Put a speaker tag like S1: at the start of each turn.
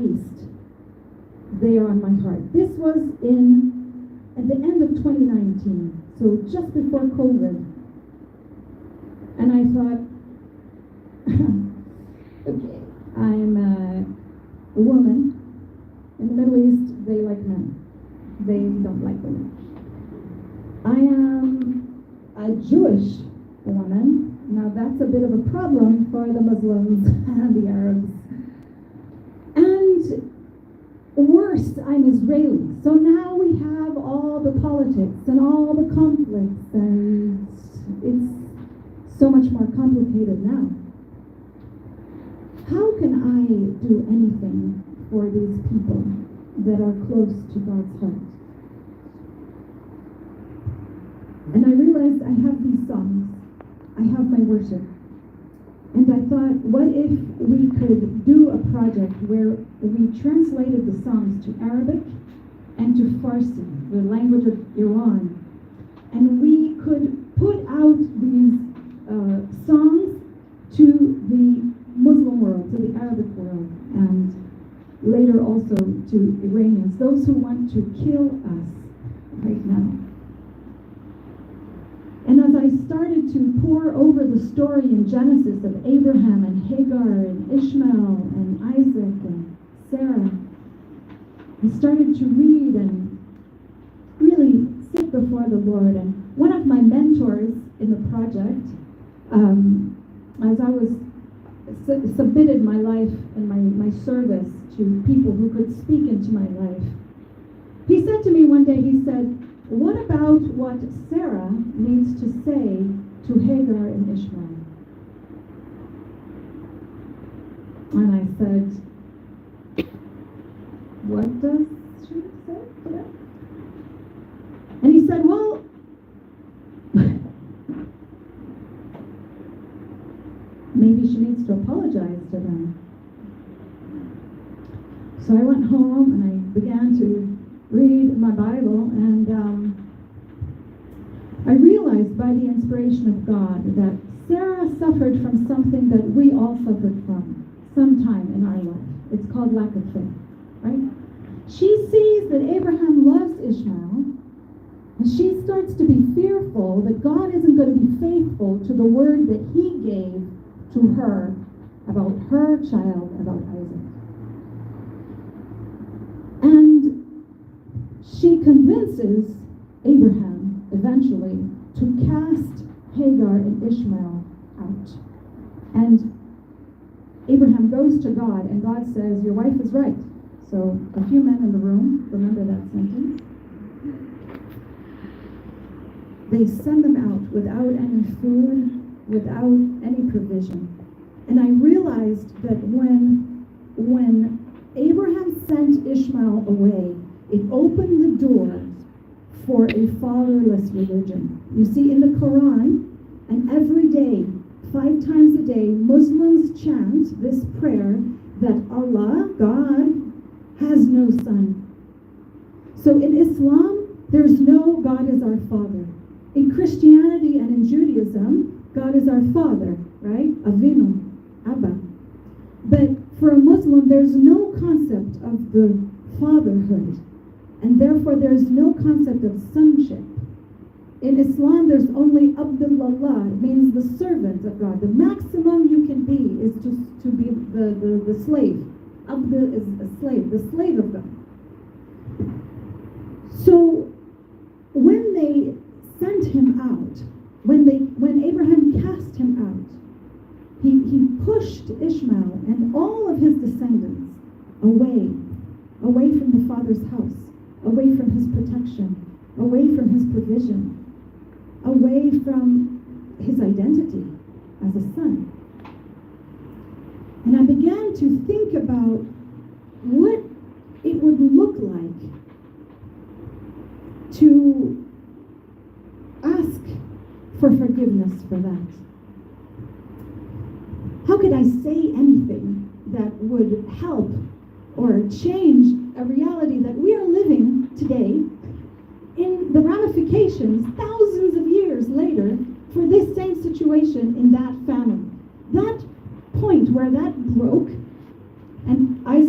S1: East, they are on my heart. This was at the end of 2019, so just before COVID. And I thought, okay, I'm a woman. In the Middle East, they like men. They don't like women. I am a Jewish woman. Now that's a bit of a problem for the Muslims and the Arabs. And worse, I'm Israeli. So now we have all the politics and all the conflicts, and it's so much more complicated now. How can I do anything for these people that are close to God's heart? And I realized I have these songs. I have my worship. And I thought, what if we could do a project where we translated the songs to Arabic and to Farsi, the language of Iran, and we could put out these songs to the Muslim world, to the Arabic world, and later also to Iranians, those who want to kill us right now. And as I started to pore over the story in Genesis of Abraham and Hagar and Ishmael and Isaac and Sarah, I started to read and really sit before the Lord. And one of my mentors in the project, as I was submitted my life and my service to people who could speak into my life, he said to me one day, he said, what about what Sarah needs to say to Hagar and Ishmael? And I said, what does she say to them? And he said, well, maybe she needs to apologize to them. So I went home and I began to read my Bible, and I realized by the inspiration of God that Sarah suffered from something that we all suffered from sometime in our life. It's called lack of faith, right? She sees that Abraham loves Ishmael, and she starts to be fearful that God isn't going to be faithful to the word that he gave to her about her child, about Isaac. And she convinces Abraham eventually to cast Hagar and Ishmael out. And Abraham goes to God, and God says, your wife is right. So a few men in the room remember that sentence. They send them out without any food, without any provision. And I realized that when Abraham sent Ishmael away, it opened the door for a fatherless religion. You see, in the Quran, and every day, 5 times a day, Muslims chant this prayer that Allah, God, has no son. So in Islam, there's no God is our father. In Christianity and in Judaism, God is our father, right? Avinu, Abba. But for a Muslim, there's no concept of the fatherhood. And therefore, there's no concept of sonship. In Islam, there's only Abdullah. It means the servant of God. The maximum you can be is to be the slave. Abdul is a slave, the slave of God. So, when they sent him out, when Abraham cast him out, he pushed Ishmael and all of his descendants away from the father's house, away from his protection, away from his provision, away from his identity as a son. And I began to think about what it would look like to ask for forgiveness for that. How could I say anything that would help or change a reality that we are living today in the ramifications thousands of years later for this same situation in that family? That point where that broke, and Isaac